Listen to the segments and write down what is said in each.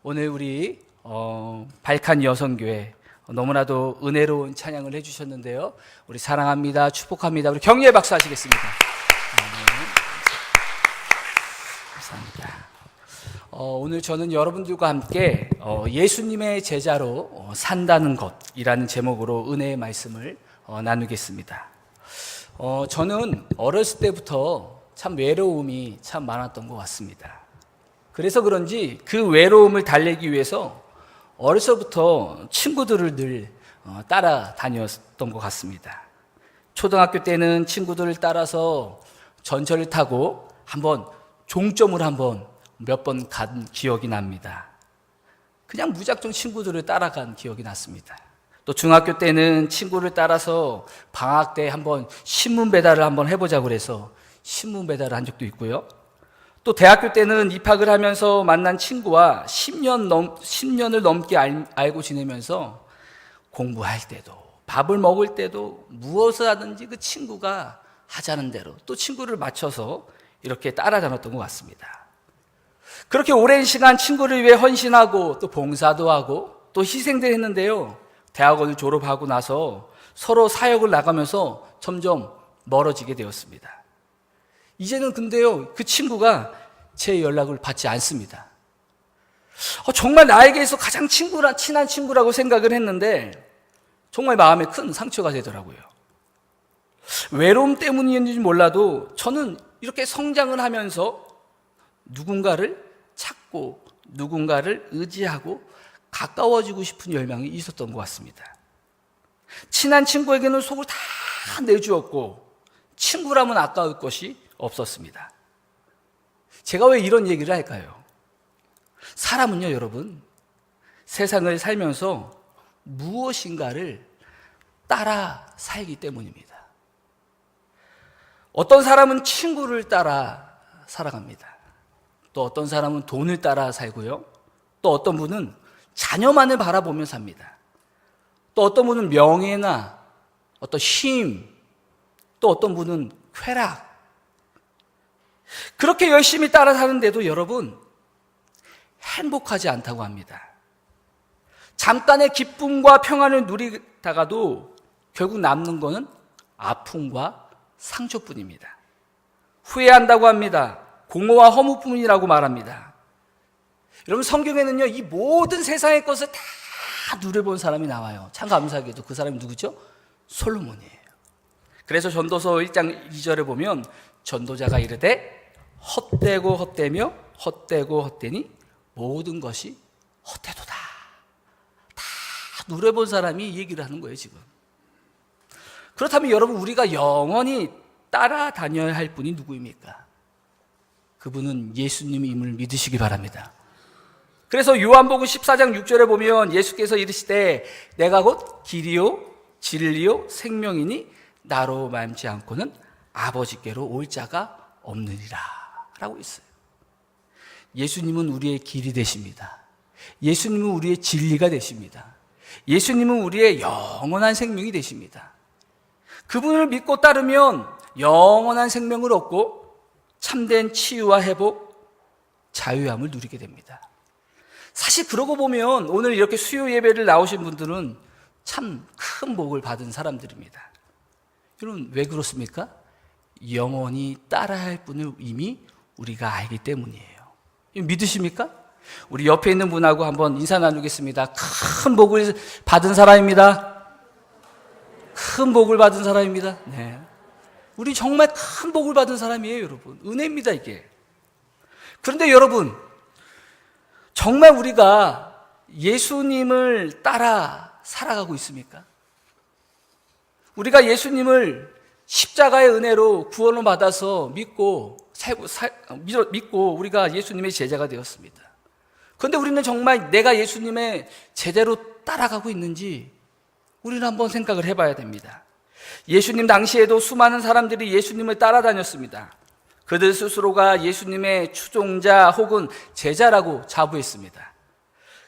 오늘 우리 발칸 여성교회 너무나도 은혜로운 찬양을 해주셨는데요. 우리 사랑합니다, 축복합니다. 우리 격려의 박수 하시겠습니다. 감사합니다. 오늘 저는 여러분들과 함께 예수님의 제자로 산다는 것이라는 제목으로 은혜의 말씀을 나누겠습니다. 저는 어렸을 때부터 참 외로움이 참 많았던 것 같습니다. 그래서 그런지 그 외로움을 달래기 위해서 어려서부터 친구들을 늘 따라다녔던 것 같습니다. 초등학교 때는 친구들을 따라서 전철을 타고 종점을 몇 번 간 기억이 납니다. 그냥 무작정 친구들을 따라간 기억이 났습니다. 또 중학교 때는 친구를 따라서 방학 때 신문 배달을 해보자고 그래서 신문 배달을 한 적도 있고요. 또 대학교 때는 입학을 하면서 만난 친구와 10년을 넘게 알고 지내면서 공부할 때도 밥을 먹을 때도 무엇을 하든지 그 친구가 하자는 대로 또 친구를 맞춰서 이렇게 따라다녔던 것 같습니다. 그렇게 오랜 시간 친구를 위해 헌신하고 또 봉사도 하고 또 희생도 했는데요. 대학원을 졸업하고 나서 서로 사역을 나가면서 점점 멀어지게 되었습니다. 이제는 근데요, 그 친구가 제 연락을 받지 않습니다. 정말 나에게서 가장 친한 친구라고 생각을 했는데 정말 마음에 큰 상처가 되더라고요. 외로움 때문인지 몰라도 저는 이렇게 성장을 하면서 누군가를 찾고 누군가를 의지하고 가까워지고 싶은 열망이 있었던 것 같습니다. 친한 친구에게는 속을 다 내주었고 친구라면 아까울 것이 없었습니다. 제가 왜 이런 얘기를 할까요? 사람은요, 여러분, 세상을 살면서 무엇인가를 따라 살기 때문입니다. 어떤 사람은 친구를 따라 살아갑니다. 또 어떤 사람은 돈을 따라 살고요. 또 어떤 분은 자녀만을 바라보며 삽니다. 또 어떤 분은 명예나 어떤 힘, 또 어떤 분은 쾌락. 그렇게 열심히 따라 사는데도 여러분, 행복하지 않다고 합니다. 잠깐의 기쁨과 평안을 누리다가도 결국 남는 것은 아픔과 상처뿐입니다. 후회한다고 합니다. 공허와 허무뿐이라고 말합니다. 여러분, 성경에는요, 이 모든 세상의 것을 다 누려본 사람이 나와요. 참 감사하게도 그 사람이 누구죠? 솔로몬이에요. 그래서 전도서 1장 2절에 보면 전도자가 이르되 헛되고 헛되며 헛되고 헛되니 모든 것이 헛되도다. 다 누려본 사람이 이 얘기를 하는 거예요, 지금. 그렇다면 여러분, 우리가 영원히 따라다녀야 할 분이 누구입니까? 그분은 예수님임을 믿으시기 바랍니다. 그래서 요한복음 14장 6절에 보면 예수께서 이르시되 내가 곧 길이요 진리요 생명이니 나로 말지 않고는 아버지께로 올 자가 없느니라 라고 있어요. 예수님은 우리의 길이 되십니다. 예수님은 우리의 진리가 되십니다. 예수님은 우리의 영원한 생명이 되십니다. 그분을 믿고 따르면 영원한 생명을 얻고 참된 치유와 회복, 자유함을 누리게 됩니다. 사실 그러고 보면 오늘 이렇게 수요 예배를 나오신 분들은 참 큰 복을 받은 사람들입니다. 여러분, 왜 그렇습니까? 영원히 따라할 분을 이미 우리가 알기 때문이에요. 믿으십니까? 우리 옆에 있는 분하고 한번 인사 나누겠습니다. 큰 복을 받은 사람입니다. 큰 복을 받은 사람입니다. 네. 우리 정말 큰 복을 받은 사람이에요, 여러분. 은혜입니다, 이게. 그런데 여러분, 정말 우리가 예수님을 따라 살아가고 있습니까? 우리가 예수님을 십자가의 은혜로 구원을 받아서 믿고 우리가 예수님의 제자가 되었습니다. 그런데 우리는 정말 내가 예수님의 제대로 따라가고 있는지 우리는 한번 생각을 해봐야 됩니다. 예수님 당시에도 수많은 사람들이 예수님을 따라다녔습니다. 그들 스스로가 예수님의 추종자 혹은 제자라고 자부했습니다.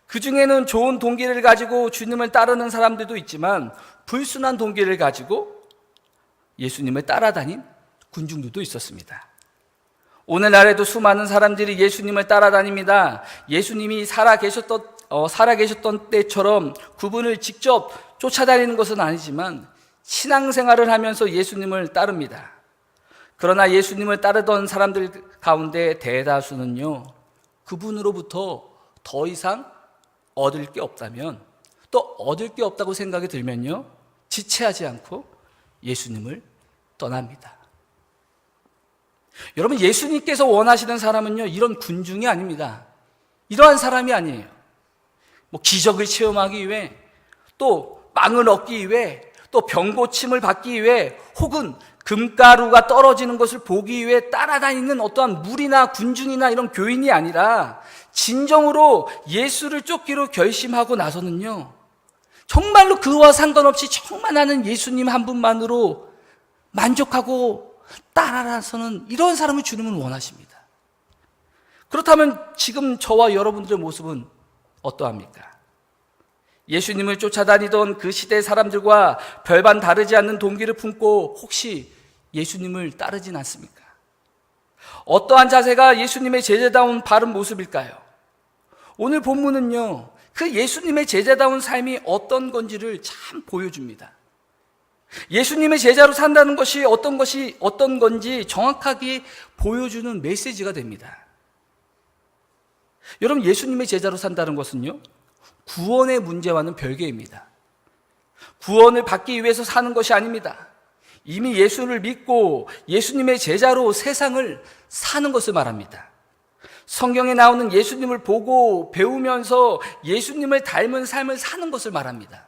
그 중에는 좋은 동기를 가지고 주님을 따르는 사람들도 있지만 불순한 동기를 가지고 예수님을 따라다닌 군중들도 있었습니다. 오늘날에도 수많은 사람들이 예수님을 따라다닙니다. 예수님이 살아계셨던 때처럼 그분을 직접 쫓아다니는 것은 아니지만 신앙생활을 하면서 예수님을 따릅니다. 그러나 예수님을 따르던 사람들 가운데 대다수는요, 그분으로부터 더 이상 얻을 게 없다면, 또 얻을 게 없다고 생각이 들면요, 지체하지 않고 예수님을 떠납니다. 여러분, 예수님께서 원하시는 사람은요, 이런 군중이 아닙니다. 이러한 사람이 아니에요. 기적을 체험하기 위해, 또 빵을 얻기 위해, 또 병고침을 받기 위해, 혹은 금가루가 떨어지는 것을 보기 위해 따라다니는 어떠한 무리나 군중이나 이런 교인이 아니라 진정으로 예수를 쫓기로 결심하고 나서는요, 정말로 그와 상관없이 정말 나는 예수님 한 분만으로 만족하고 따라서는 이런 사람을 주님은 원하십니다. 그렇다면 지금 저와 여러분들의 모습은 어떠합니까? 예수님을 쫓아다니던 그 시대 사람들과 별반 다르지 않는 동기를 품고 혹시 예수님을 따르진 않습니까? 어떠한 자세가 예수님의 제자다운 바른 모습일까요? 오늘 본문은요, 그 예수님의 제자다운 삶이 어떤 건지를 참 보여줍니다. 예수님의 제자로 산다는 것이 어떤 건지 정확하게 보여주는 메시지가 됩니다. 여러분, 예수님의 제자로 산다는 것은요, 구원의 문제와는 별개입니다. 구원을 받기 위해서 사는 것이 아닙니다. 이미 예수를 믿고 예수님의 제자로 세상을 사는 것을 말합니다. 성경에 나오는 예수님을 보고 배우면서 예수님을 닮은 삶을 사는 것을 말합니다.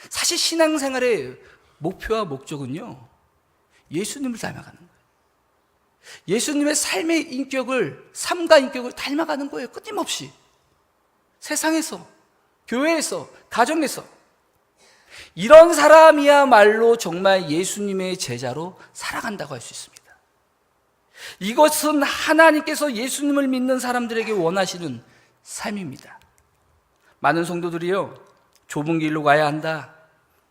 사실 신앙생활의 목표와 목적은요, 예수님을 닮아가는 거예요. 예수님의 삶의 인격을, 삶과 인격을 닮아가는 거예요. 끊임없이. 세상에서, 교회에서, 가정에서. 이런 사람이야말로 정말 예수님의 제자로 살아간다고 할 수 있습니다. 이것은 하나님께서 예수님을 믿는 사람들에게 원하시는 삶입니다. 많은 성도들이요, 좁은 길로 가야 한다,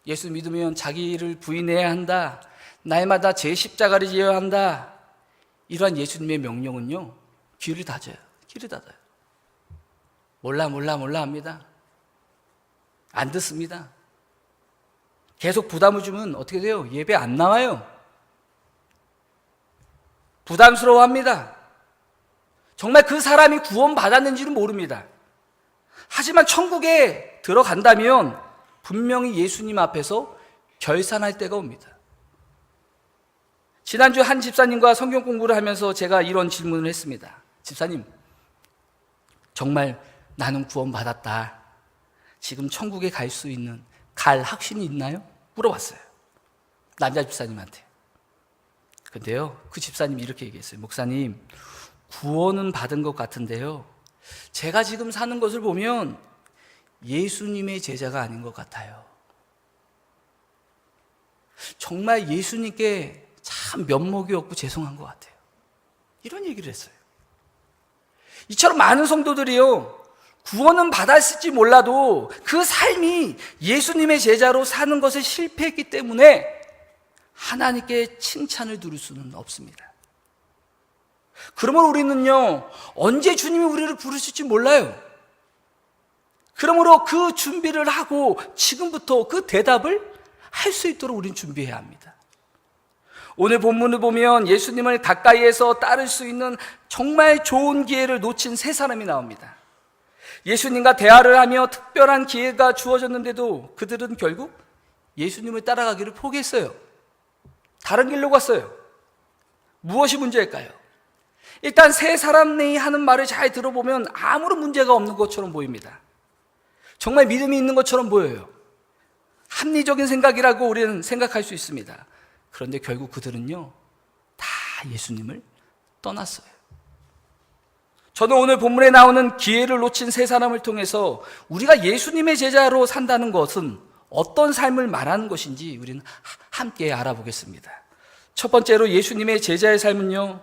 예수 믿으면 자기를 부인해야 한다, 날마다 제 십자가를 지어야 한다, 이러한 예수님의 명령은요, 귀를 닫아요. 몰라 합니다. 안 듣습니다. 계속 부담을 주면 어떻게 돼요? 예배 안 나와요. 부담스러워합니다. 정말 그 사람이 구원받았는지는 모릅니다. 하지만 천국에 들어간다면 분명히 예수님 앞에서 결산할 때가 옵니다. 지난주 한 집사님과 성경 공부를 하면서 제가 이런 질문을 했습니다. 집사님, 정말 나는 구원받았다, 지금 천국에 갈 확신이 있나요? 물어봤어요. 남자 집사님한테. 근데요, 그 집사님이 이렇게 얘기했어요. 목사님, 구원은 받은 것 같은데요, 제가 지금 사는 것을 보면 예수님의 제자가 아닌 것 같아요. 정말 예수님께 참 면목이 없고 죄송한 것 같아요. 이런 얘기를 했어요. 이처럼 많은 성도들이요, 구원은 받았을지 몰라도 그 삶이 예수님의 제자로 사는 것에 실패했기 때문에 하나님께 칭찬을 들을 수는 없습니다. 그러므로 우리는요, 언제 주님이 우리를 부르실지 몰라요. 그러므로 그 준비를 하고 지금부터 그 대답을 할 수 있도록 우리는 준비해야 합니다. 오늘 본문을 보면 예수님을 가까이에서 따를 수 있는 정말 좋은 기회를 놓친 세 사람이 나옵니다. 예수님과 대화를 하며 특별한 기회가 주어졌는데도 그들은 결국 예수님을 따라가기를 포기했어요. 다른 길로 갔어요. 무엇이 문제일까요? 일단 세 사람이 하는 말을 잘 들어보면 아무런 문제가 없는 것처럼 보입니다. 정말 믿음이 있는 것처럼 보여요. 합리적인 생각이라고 우리는 생각할 수 있습니다. 그런데 결국 그들은요, 다 예수님을 떠났어요. 저는 오늘 본문에 나오는 기회를 놓친 세 사람을 통해서 우리가 예수님의 제자로 산다는 것은 어떤 삶을 말하는 것인지 우리는 함께 알아보겠습니다. 첫 번째로 예수님의 제자의 삶은요,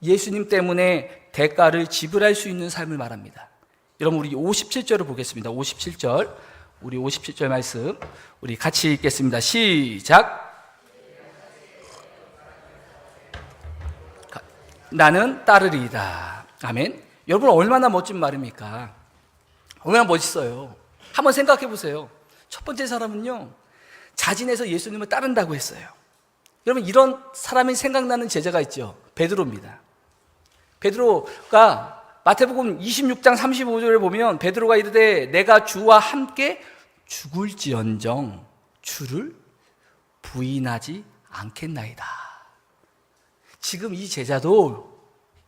예수님 때문에 대가를 지불할 수 있는 삶을 말합니다. 여러분, 우리 57절을 보겠습니다. 57절, 우리 57절 말씀 우리 같이 읽겠습니다. 시작. 나는 따르리이다. 아멘. 여러분 얼마나 멋진 말입니까? 얼마나 멋있어요. 한번 생각해 보세요. 첫 번째 사람은요, 자진해서 예수님을 따른다고 했어요. 여러분 이런 사람이 생각나는 제자가 있죠. 베드로입니다. 베드로가 마태복음 26장 35절을 보면 베드로가 이르되 내가 주와 함께 죽을지언정 주를 부인하지 않겠나이다. 지금 이 제자도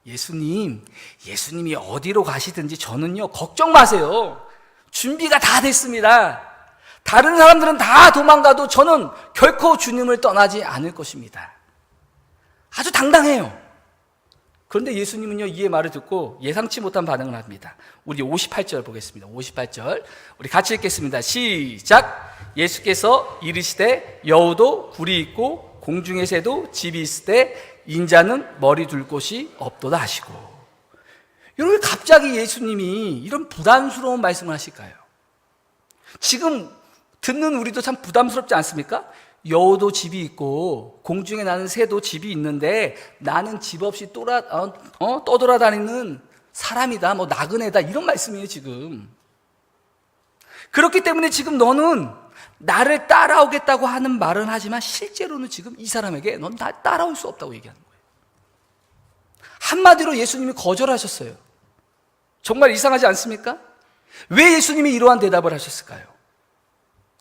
예수님이 어디로 가시든지 저는요 걱정 마세요. 준비가 다 됐습니다. 다른 사람들은 다 도망가도 저는 결코 주님을 떠나지 않을 것입니다. 아주 당당해요. 그런데 예수님은요 이의 말을 듣고 예상치 못한 반응을 합니다. 우리 58절 보겠습니다. 58절 우리 같이 읽겠습니다. 시작. 예수께서 이르시되 여우도 굴이 있고 공중의 새도 집이 있으되 인자는 머리 둘 곳이 없도다 하시고. 여러분 갑자기 예수님이 이런 부담스러운 말씀을 하실까요? 지금 듣는 우리도 참 부담스럽지 않습니까? 여우도 집이 있고 공중에 나는 새도 집이 있는데 나는 집 없이 떠돌아다니는 사람이다, 나그네다, 이런 말씀이에요 지금. 그렇기 때문에 지금 너는 나를 따라오겠다고 하는 말은 하지만 실제로는 지금 이 사람에게 넌 나 따라올 수 없다고 얘기하는 거예요. 한마디로 예수님이 거절하셨어요. 정말 이상하지 않습니까? 왜 예수님이 이러한 대답을 하셨을까요?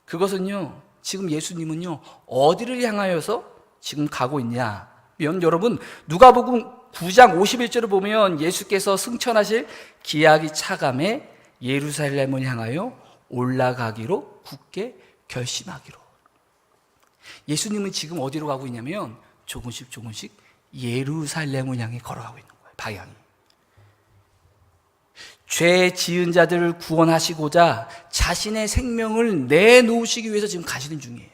그것은요, 지금 예수님은요 어디를 향하여서 지금 가고 있냐 면, 여러분 누가복음 9장 51절을 보면 예수께서 승천하실 기약이 차감해 예루살렘을 향하여 올라가기로 굳게 결심하기로. 예수님은 지금 어디로 가고 있냐면 조금씩 예루살렘을 향해 걸어가고 있는 거예요. 방향이. 죄 지은 자들을 구원하시고자 자신의 생명을 내놓으시기 위해서 지금 가시는 중이에요.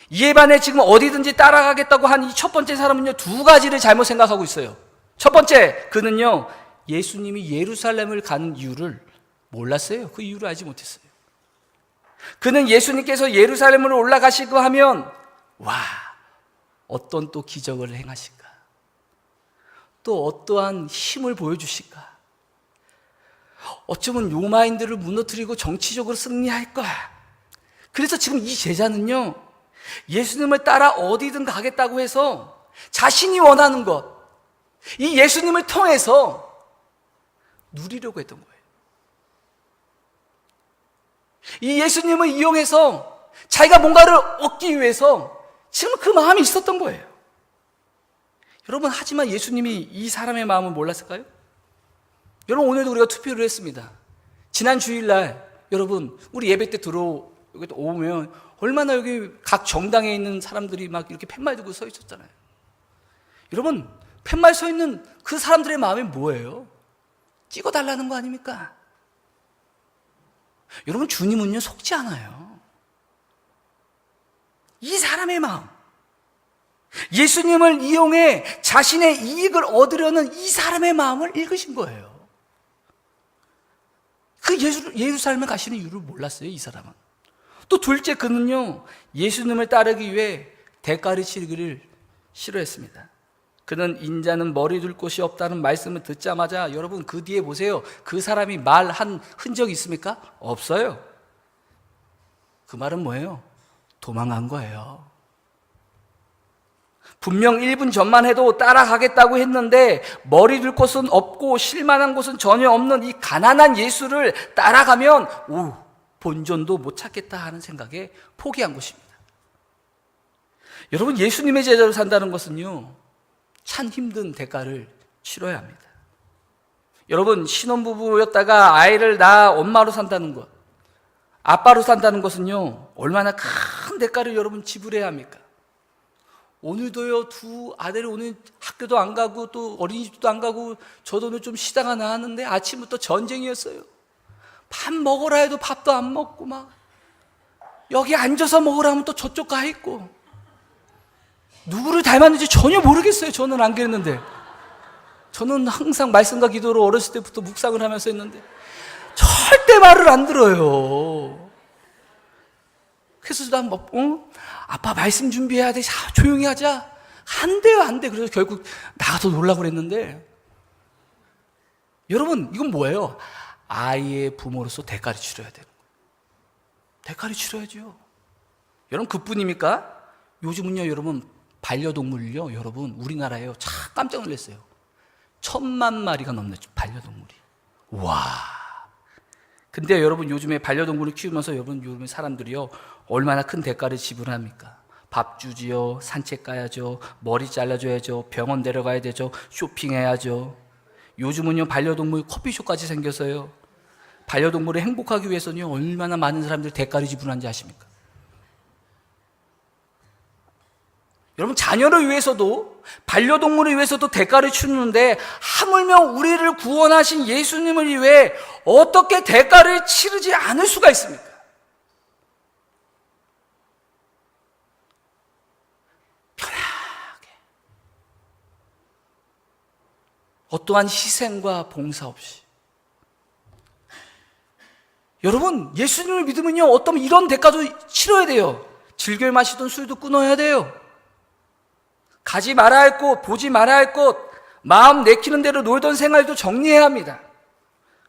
이에 반해 지금 어디든지 따라가겠다고 한 이 첫 번째 사람은요 두 가지를 잘못 생각하고 있어요. 첫 번째, 그는요 예수님이 예루살렘을 가는 이유를 몰랐어요. 그 이유를 알지 못했어요. 그는 예수님께서 예루살렘으로 올라가시고 하면 와, 어떤 또 기적을 행하실까, 또 어떠한 힘을 보여주실까, 어쩌면 로마인들을 무너뜨리고 정치적으로 승리할 거야. 그래서 지금 이 제자는요 예수님을 따라 어디든 가겠다고 해서 자신이 원하는 것, 이 예수님을 통해서 누리려고 했던 거예요. 이 예수님을 이용해서 자기가 뭔가를 얻기 위해서 지금 그 마음이 있었던 거예요. 여러분, 하지만 예수님이 이 사람의 마음을 몰랐을까요? 여러분, 오늘도 우리가 투표를 했습니다. 지난 주일날 여러분 우리 예배 때 오면 얼마나 여기 각 정당에 있는 사람들이 막 이렇게 팻말 들고 서 있었잖아요. 여러분, 팻말 서 있는 그 사람들의 마음이 뭐예요? 찍어달라는 거 아닙니까? 여러분, 주님은요 속지 않아요. 이 사람의 마음, 예수님을 이용해 자신의 이익을 얻으려는 이 사람의 마음을 읽으신 거예요. 그 예루살렘에 가시는 이유를 몰랐어요, 이 사람은. 또 둘째, 그는요 예수님을 따르기 위해 대가를 치르기를 싫어했습니다. 그는 인자는 머리 둘 곳이 없다는 말씀을 듣자마자, 여러분 그 뒤에 보세요. 그 사람이 말한 흔적이 있습니까? 없어요. 그 말은 뭐예요? 도망간 거예요. 분명 1분 전만 해도 따라가겠다고 했는데 머리 둘 곳은 없고 쉴만한 곳은 전혀 없는 이 가난한 예수를 따라가면 본전도 못 찾겠다 하는 생각에 포기한 것입니다. 여러분, 예수님의 제자로 산다는 것은요 참 힘든 대가를 치러야 합니다. 여러분, 신혼부부였다가 아이를 낳아 엄마로 산다는 것, 아빠로 산다는 것은요 얼마나 큰 대가를 여러분 지불해야 합니까? 오늘도요 두 아들이 오늘 학교도 안 가고 또 어린이집도 안 가고, 저도 오늘 좀 쉬다가 나왔는데 아침부터 전쟁이었어요. 밥 먹으라 해도 밥도 안 먹고, 막 여기 앉아서 먹으라 하면 또 저쪽 가 있고, 누구를 닮았는지 전혀 모르겠어요. 저는 안 그랬는데, 저는 항상 말씀과 기도로 어렸을 때부터 묵상을 하면서 했는데 절대 말을 안 들어요. 그래서 난 아빠 말씀 준비해야 돼, 조용히 하자, 한대요, 한대. 그래서 결국 나가서 놀라고 그랬는데, 여러분, 이건 뭐예요? 아이의 부모로서 대가를 치러야 되는 거예요. 대가를 치러야죠. 여러분, 그뿐입니까? 요즘은요, 여러분, 반려동물요, 여러분, 우리나라에요, 참 깜짝 놀랐어요. 1000만 마리가 넘는 반려동물이. 와. 근데 여러분, 요즘에 반려동물을 키우면서 여러분, 요즘에 사람들이요, 얼마나 큰 대가를 지불합니까? 밥 주지요, 산책 가야죠, 머리 잘라줘야죠, 병원 데려가야 되죠, 쇼핑해야죠. 요즘은요, 반려동물 커피숍까지 생겨서요, 반려동물을 행복하기 위해서는요, 얼마나 많은 사람들이 대가를 지불하는지 아십니까? 여러분, 자녀를 위해서도, 반려동물을 위해서도 대가를 치르는데, 하물며 우리를 구원하신 예수님을 위해 어떻게 대가를 치르지 않을 수가 있습니까? 편하게, 어떠한 희생과 봉사 없이. 여러분, 예수님을 믿으면요, 어떤 이런 대가도 치러야 돼요. 즐겨 마시던 술도 끊어야 돼요. 가지 말아야 할 곳, 보지 말아야 할 곳, 마음 내키는 대로 놀던 생활도 정리해야 합니다.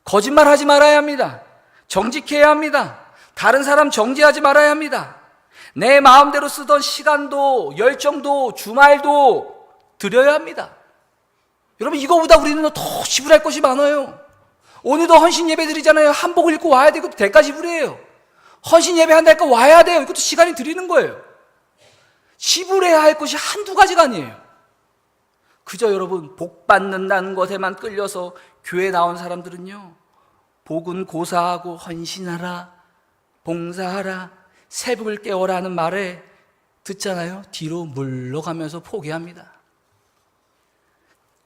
거짓말하지 말아야 합니다. 정직해야 합니다. 다른 사람 정죄하지 말아야 합니다. 내 마음대로 쓰던 시간도, 열정도, 주말도 드려야 합니다. 여러분, 이거보다 우리는 더 지불할 것이 많아요. 오늘도 헌신 예배 드리잖아요. 한복을 입고 와야 되고 대가 지불이에요. 헌신 예배 한다니까 와야 돼요. 이것도 시간이 드리는 거예요. 지불해야 할 것이 한두 가지가 아니에요. 그저 여러분, 복 받는다는 것에만 끌려서 교회 나온 사람들은요, 복은 고사하고 헌신하라, 봉사하라, 새벽을 깨워라 는 말에 듣잖아요. 뒤로 물러가면서 포기합니다.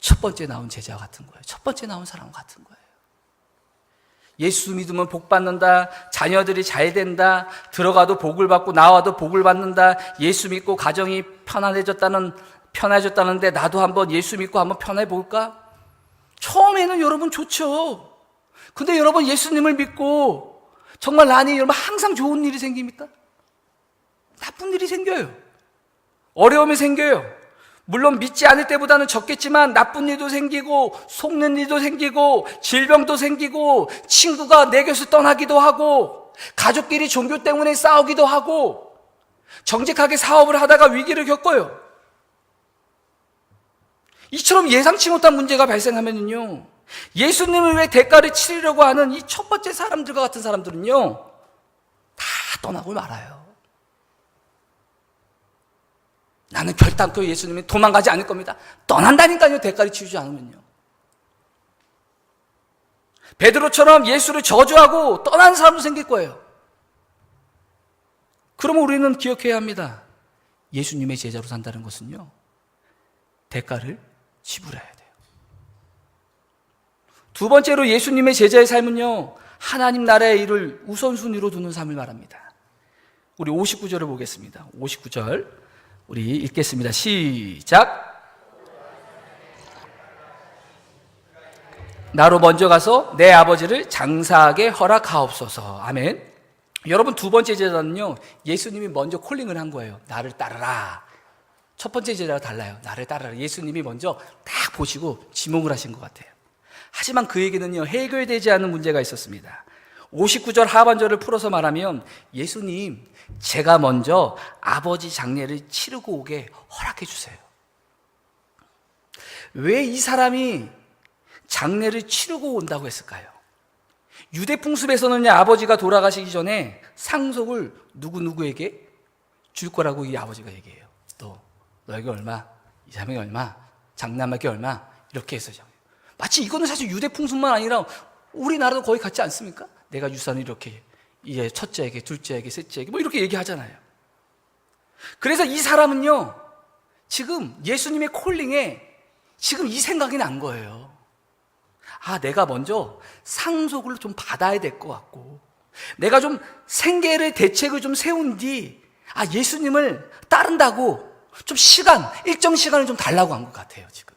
첫 번째 나온 제자와 같은 거예요. 첫 번째 나온 사람과 같은 거예요. 예수 믿으면 복 받는다, 자녀들이 잘 된다, 들어가도 복을 받고 나와도 복을 받는다, 예수 믿고 가정이 편해졌다는데 나도 한번 예수 믿고 한번 편해 볼까? 처음에는 여러분 좋죠. 근데 여러분, 예수님을 믿고 정말 나니 여러분 항상 좋은 일이 생깁니까? 나쁜 일이 생겨요. 어려움이 생겨요. 물론 믿지 않을 때보다는 적겠지만 나쁜 일도 생기고, 속는 일도 생기고, 질병도 생기고, 친구가 내 곁을 떠나기도 하고, 가족끼리 종교 때문에 싸우기도 하고, 정직하게 사업을 하다가 위기를 겪어요. 이처럼 예상치 못한 문제가 발생하면요, 예수님을 위해 대가를 치르려고 하는 이 첫 번째 사람들과 같은 사람들은요, 다 떠나고 말아요. 나는 결단코 예수님이 도망가지 않을 겁니다. 떠난다니까요, 대가를 치르지 않으면요. 베드로처럼 예수를 저주하고 떠나는 사람도 생길 거예요. 그러면 우리는 기억해야 합니다. 예수님의 제자로 산다는 것은요, 대가를 지불해야 돼요. 두 번째로 예수님의 제자의 삶은요, 하나님 나라의 일을 우선순위로 두는 삶을 말합니다. 우리 59절을 보겠습니다. 59절 우리 읽겠습니다. 시작. 나로 먼저 가서 내 아버지를 장사하게 허락하옵소서. 아멘. 여러분, 두 번째 제자는요, 예수님이 먼저 콜링을 한 거예요. 나를 따르라. 첫 번째 제자와 달라요. 나를 따르라. 예수님이 먼저 딱 보시고 지목을 하신 것 같아요. 하지만 그에게는요, 해결되지 않은 문제가 있었습니다. 59절 하반절을 풀어서 말하면, 예수님, 제가 먼저 아버지 장례를 치르고 오게 허락해 주세요. 왜 이 사람이 장례를 치르고 온다고 했을까요? 유대 풍습에서는요, 아버지가 돌아가시기 전에 상속을 누구에게 줄 거라고 이 아버지가 얘기해요. 너에게 얼마, 이 사람에게 얼마, 장남에게 얼마, 이렇게 해서 마치 이거는 사실 유대 풍습만 아니라 우리나라도 거의 같지 않습니까? 내가 유산을 이렇게 이제 첫째에게, 둘째에게, 셋째에게 뭐 이렇게 얘기하잖아요. 그래서 이 사람은요, 지금 예수님의 콜링에 지금 이 생각이 난 거예요. 아, 내가 먼저 상속을 좀 받아야 될 것 같고, 내가 좀 생계를 대책을 좀 세운 뒤, 예수님을 따른다고 좀 일정 시간을 좀 달라고 한 것 같아요, 지금.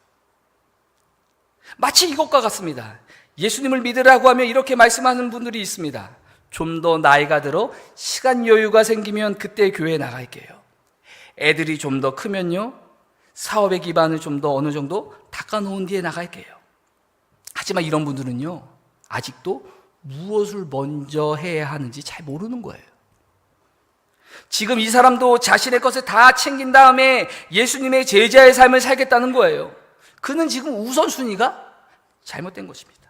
마치 이것과 같습니다. 예수님을 믿으라고 하면 이렇게 말씀하는 분들이 있습니다. 좀 더 나이가 들어 시간 여유가 생기면 그때 교회에 나갈게요. 애들이 좀 더 크면요, 사업의 기반을 좀 더 어느 정도 닦아놓은 뒤에 나갈게요. 하지만 이런 분들은요, 아직도 무엇을 먼저 해야 하는지 잘 모르는 거예요. 지금 이 사람도 자신의 것을 다 챙긴 다음에 예수님의 제자의 삶을 살겠다는 거예요. 그는 지금 우선순위가 잘못된 것입니다.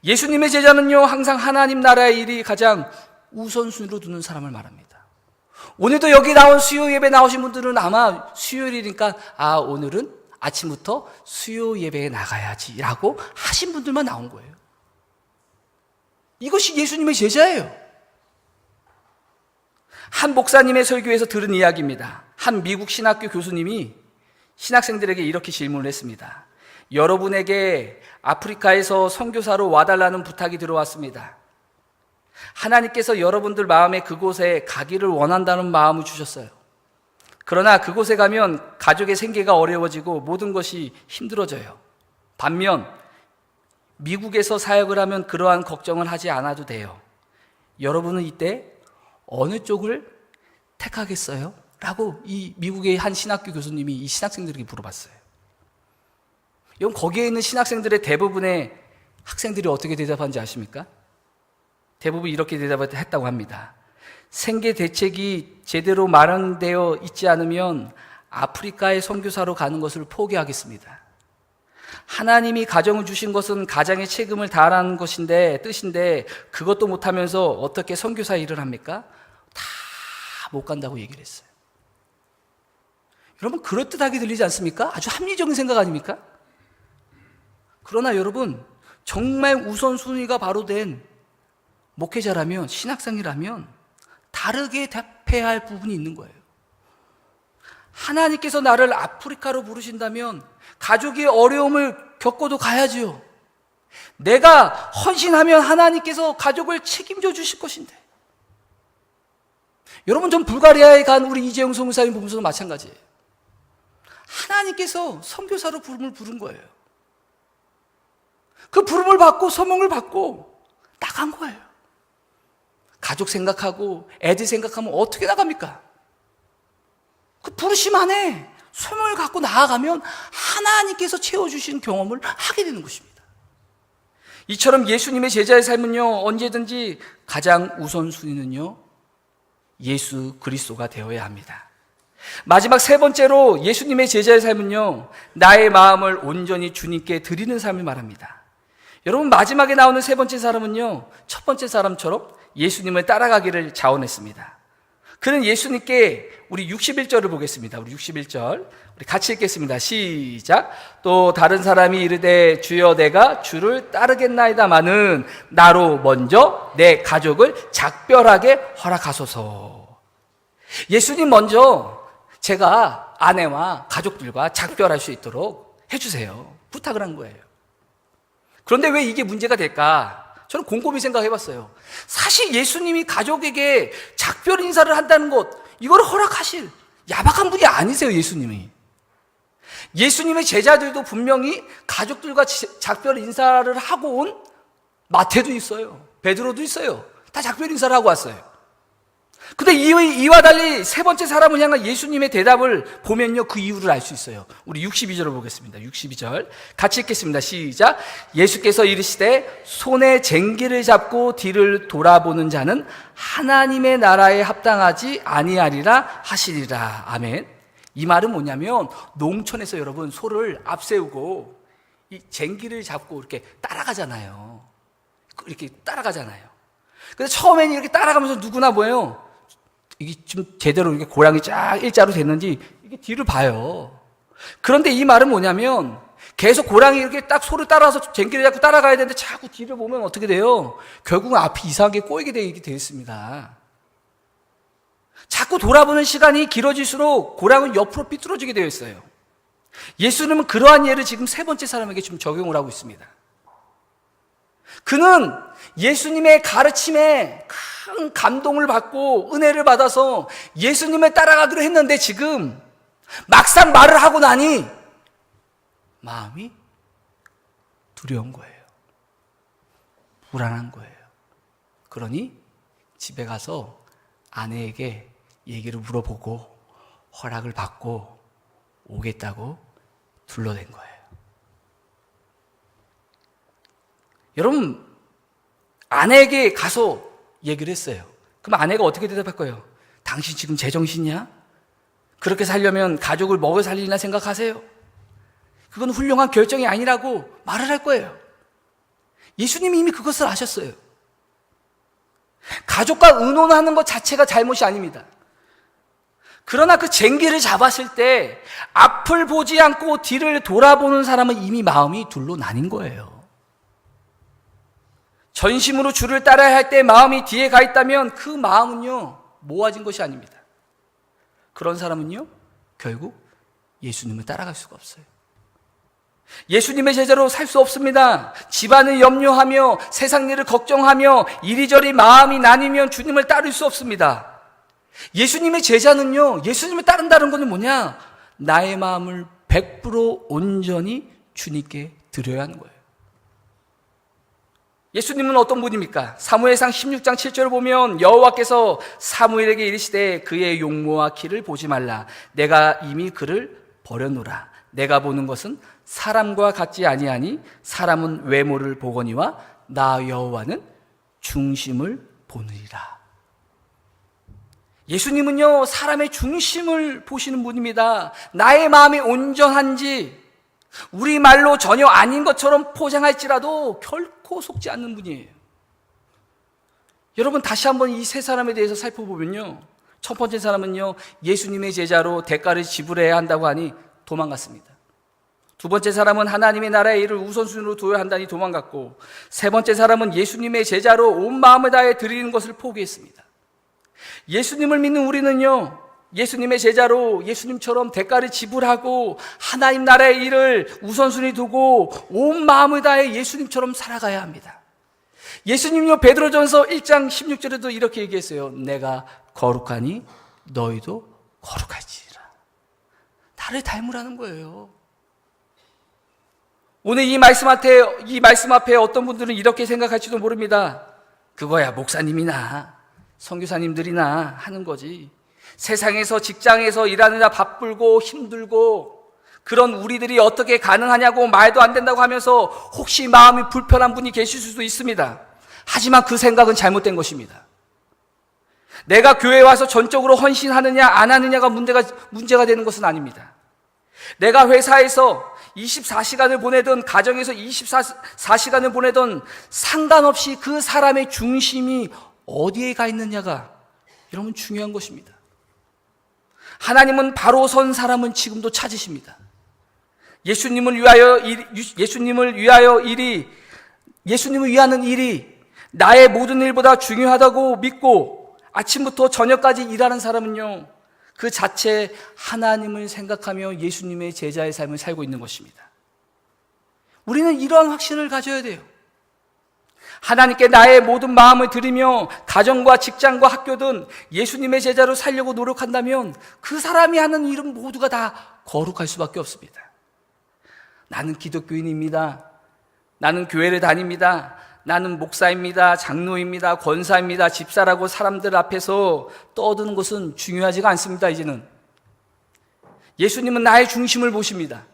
예수님의 제자는요, 항상 하나님 나라의 일이 가장 우선순위로 두는 사람을 말합니다. 오늘도 여기 나온 수요 예배 나오신 분들은 아마 수요일이니까 오늘은 아침부터 수요 예배에 나가야지라고 하신 분들만 나온 거예요. 이것이 예수님의 제자예요. 한 목사님의 설교에서 들은 이야기입니다. 한 미국 신학교 교수님이 신학생들에게 이렇게 질문을 했습니다. 여러분에게 아프리카에서 선교사로 와달라는 부탁이 들어왔습니다. 하나님께서 여러분들 마음에 그곳에 가기를 원한다는 마음을 주셨어요. 그러나 그곳에 가면 가족의 생계가 어려워지고 모든 것이 힘들어져요. 반면 미국에서 사역을 하면 그러한 걱정을 하지 않아도 돼요. 여러분은 이때 어느 쪽을 택하겠어요? 라고 이 미국의 한 신학교 교수님이 이 신학생들에게 물어봤어요. 여러분, 거기에 있는 신학생들의 대부분의 학생들이 어떻게 대답한지 아십니까? 대부분 이렇게 대답했다고 합니다. 생계 대책이 제대로 마련되어 있지 않으면 아프리카의 선교사로 가는 것을 포기하겠습니다. 하나님이 가정을 주신 것은 가장의 책임을 다하라는 뜻인데 그것도 못하면서 어떻게 선교사 일을 합니까? 다 못 간다고 얘기를 했어요. 여러분, 그럴듯하게 들리지 않습니까? 아주 합리적인 생각 아닙니까? 그러나 여러분, 정말 우선순위가 바로 된 목회자라면, 신학생이라면 다르게 답해야 할 부분이 있는 거예요. 하나님께서 나를 아프리카로 부르신다면 가족이 어려움을 겪어도 가야지요. 내가 헌신하면 하나님께서 가족을 책임져 주실 것인데. 여러분, 전 불가리아에 간 우리 이재용 선교사님 보면서도 마찬가지예요. 하나님께서 선교사로 부름을 부른 거예요. 그 부름을 받고 소명을 받고 나간 거예요. 가족 생각하고 애들 생각하면 어떻게 나갑니까? 그 부르심 안에 소명을 갖고 나아가면 하나님께서 채워주신 경험을 하게 되는 것입니다. 이처럼 예수님의 제자의 삶은요, 언제든지 가장 우선순위는요, 예수 그리스도가 되어야 합니다. 마지막 세 번째로 예수님의 제자의 삶은요, 나의 마음을 온전히 주님께 드리는 삶을 말합니다. 여러분, 마지막에 나오는 세 번째 사람은요, 첫 번째 사람처럼 예수님을 따라가기를 자원했습니다. 그는 예수님께, 우리 61절을 보겠습니다. 우리 61절 우리 같이 읽겠습니다. 시작. 또 다른 사람이 이르되 주여 내가 주를 따르겠나이다마는 나로 먼저 내 가족을 작별하게 허락하소서. 예수님 먼저 제가 아내와 가족들과 작별할 수 있도록 해주세요. 부탁을 한 거예요. 그런데 왜 이게 문제가 될까? 저는 곰곰이 생각해 봤어요. 사실 예수님이 가족에게 작별 인사를 한다는 것, 이걸 허락하실 야박한 분이 아니세요, 예수님이. 예수님의 제자들도 분명히 가족들과 작별 인사를 하고 온 마태도 있어요. 베드로도 있어요. 다 작별 인사를 하고 왔어요. 근데 이와 달리 세 번째 사람을 향한 예수님의 대답을 보면요, 그 이유를 알 수 있어요. 우리 62절을 보겠습니다. 62절 같이 읽겠습니다. 시작. 예수께서 이르시되 손에 쟁기를 잡고 뒤를 돌아보는 자는 하나님의 나라에 합당하지 아니하리라 하시리라. 아멘. 이 말은 뭐냐면, 농촌에서 여러분 소를 앞세우고 이 쟁기를 잡고 이렇게 따라가잖아요. 이렇게 따라가잖아요. 근데 처음에는 이렇게 따라가면서 누구나 뭐예요? 이게 좀 제대로 이렇게 고랑이 쫙 일자로 됐는지 이게 뒤를 봐요. 그런데 이 말은 뭐냐면, 계속 고랑이 이렇게 딱 소를 따라서 쟁기를 잡고 따라가야 되는데 자꾸 뒤를 보면 어떻게 돼요? 결국은 앞이 이상하게 꼬이게 되어 있습니다. 자꾸 돌아보는 시간이 길어질수록 고랑은 옆으로 삐뚤어지게 되어 있어요. 예수님은 그러한 예를 지금 세 번째 사람에게 지금 적용을 하고 있습니다. 그는 예수님의 가르침에 큰 감동을 받고 은혜를 받아서 예수님을 따라가기로 했는데, 지금 막상 말을 하고 나니 마음이 두려운 거예요. 불안한 거예요. 그러니 집에 가서 아내에게 얘기를 물어보고 허락을 받고 오겠다고 둘러댄 거예요. 여러분, 아내에게 가서 얘기를 했어요. 그럼 아내가 어떻게 대답할 거예요? 당신 지금 제정신이야? 그렇게 살려면 가족을 먹여 살리나 생각하세요? 그건 훌륭한 결정이 아니라고 말을 할 거예요. 예수님이 이미 그것을 아셨어요. 가족과 의논하는 것 자체가 잘못이 아닙니다. 그러나 그 쟁기를 잡았을 때 앞을 보지 않고 뒤를 돌아보는 사람은 이미 마음이 둘로 나뉜 거예요. 전심으로 주를 따라야 할 때 마음이 뒤에 가 있다면 그 마음은요, 모아진 것이 아닙니다. 그런 사람은요, 결국 예수님을 따라갈 수가 없어요. 예수님의 제자로 살 수 없습니다. 집안을 염려하며 세상 일을 걱정하며 이리저리 마음이 나뉘면 주님을 따를 수 없습니다. 예수님의 제자는요, 예수님을 따른다는 것은 뭐냐? 나의 마음을 100% 온전히 주님께 드려야 하는 거예요. 예수님은 어떤 분입니까? 사무엘상 16장 7절을 보면 여호와께서 사무엘에게 이르시되 그의 용모와 키를 보지 말라. 내가 이미 그를 버려놓으라. 내가 보는 것은 사람과 같지 아니하니 사람은 외모를 보거니와 나 여호와는 중심을 보느니라. 예수님은요, 사람의 중심을 보시는 분입니다. 나의 마음이 온전한지 우리말로 전혀 아닌 것처럼 포장할지라도 결코 속지 않는 분이에요. 여러분, 다시 한번 이 세 사람에 대해서 살펴보면요, 첫 번째 사람은요, 예수님의 제자로 대가를 지불해야 한다고 하니 도망갔습니다. 두 번째 사람은 하나님의 나라의 일을 우선순위로 둬야 한다니 도망갔고, 세 번째 사람은 예수님의 제자로 온 마음을 다해 드리는 것을 포기했습니다. 예수님을 믿는 우리는요, 예수님의 제자로 예수님처럼 대가를 지불하고 하나님 나라의 일을 우선순위 두고 온 마음을 다해 예수님처럼 살아가야 합니다. 예수님요, 베드로전서 1장 16절에도 이렇게 얘기했어요. 내가 거룩하니 너희도 거룩할지라. 나를 닮으라는 거예요. 오늘 이 말씀 앞에 어떤 분들은 이렇게 생각할지도 모릅니다. 그거야 목사님이나 선교사님들이나 하는 거지. 세상에서 직장에서 일하느라 바쁘고 힘들고 그런 우리들이 어떻게 가능하냐고 말도 안 된다고 하면서 혹시 마음이 불편한 분이 계실 수도 있습니다. 하지만 그 생각은 잘못된 것입니다. 내가 교회에 와서 전적으로 헌신하느냐 안 하느냐가 문제가 되는 것은 아닙니다. 내가 회사에서 24시간을 보내든 가정에서 24시간을 보내든 상관없이 그 사람의 중심이 어디에 가 있느냐가 여러분 중요한 것입니다. 하나님은 바로 선 사람은 지금도 찾으십니다. 예수님을 위하는 일이 나의 모든 일보다 중요하다고 믿고 아침부터 저녁까지 일하는 사람은요, 그 자체 하나님을 생각하며 예수님의 제자의 삶을 살고 있는 것입니다. 우리는 이러한 확신을 가져야 돼요. 하나님께 나의 모든 마음을 드리며 가정과 직장과 학교든 예수님의 제자로 살려고 노력한다면 그 사람이 하는 일은 모두가 다 거룩할 수밖에 없습니다. 나는 기독교인입니다. 나는 교회를 다닙니다. 나는 목사입니다. 장로입니다. 권사입니다. 집사라고 사람들 앞에서 떠드는 것은 중요하지가 않습니다. 이제는 예수님은 나의 중심을 보십니다.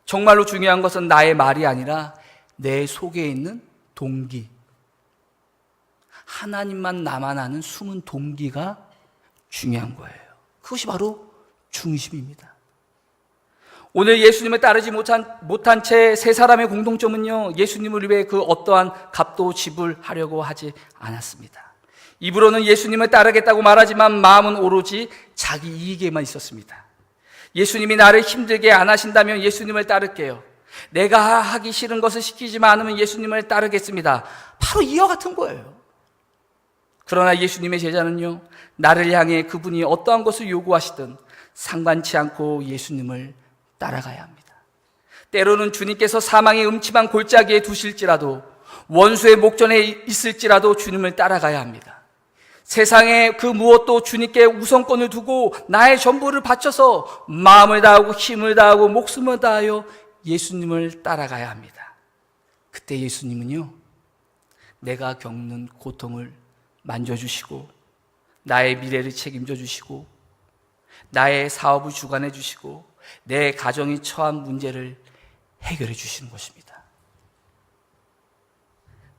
정말로 중요한 것은 나의 말이 아니라 내 속에 있는 동기, 하나님만 나만 아는 숨은 동기가 중요한 거예요. 그것이 바로 중심입니다. 오늘 예수님을 따르지 못한 채 세 사람의 공통점은요, 예수님을 위해 그 어떠한 값도 지불하려고 하지 않았습니다. 입으로는 예수님을 따르겠다고 말하지만 마음은 오로지 자기 이익에만 있었습니다. 예수님이 나를 힘들게 안 하신다면 예수님을 따를게요. 내가 하기 싫은 것을 시키지만 않으면 예수님을 따르겠습니다. 바로 이와 같은 거예요. 그러나 예수님의 제자는요, 나를 향해 그분이 어떠한 것을 요구하시든 상관치 않고 예수님을 따라가야 합니다. 때로는 주님께서 사망의 음침한 골짜기에 두실지라도, 원수의 목전에 있을지라도 주님을 따라가야 합니다. 세상의 그 무엇도 주님께 우선권을 두고 나의 전부를 바쳐서 마음을 다하고 힘을 다하고 목숨을 다하여 예수님을 따라가야 합니다. 그때 예수님은요, 내가 겪는 고통을 만져주시고 나의 미래를 책임져 주시고 나의 사업을 주관해 주시고 내 가정이 처한 문제를 해결해 주시는 것입니다.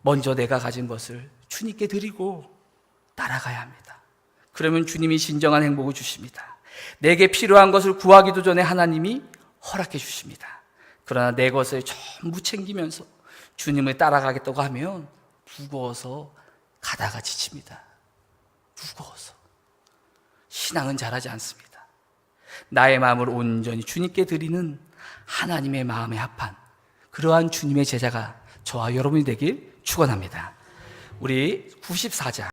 먼저 내가 가진 것을 주님께 드리고 따라가야 합니다. 그러면 주님이 진정한 행복을 주십니다. 내게 필요한 것을 구하기도 전에 하나님이 허락해 주십니다. 그러나 내 것을 전부 챙기면서 주님을 따라가겠다고 하면 무거워서 가다가 지칩니다. 무거워서. 신앙은 잘하지 않습니다. 나의 마음을 온전히 주님께 드리는 하나님의 마음에 합한 그러한 주님의 제자가 저와 여러분이 되길 축원합니다. 우리 94장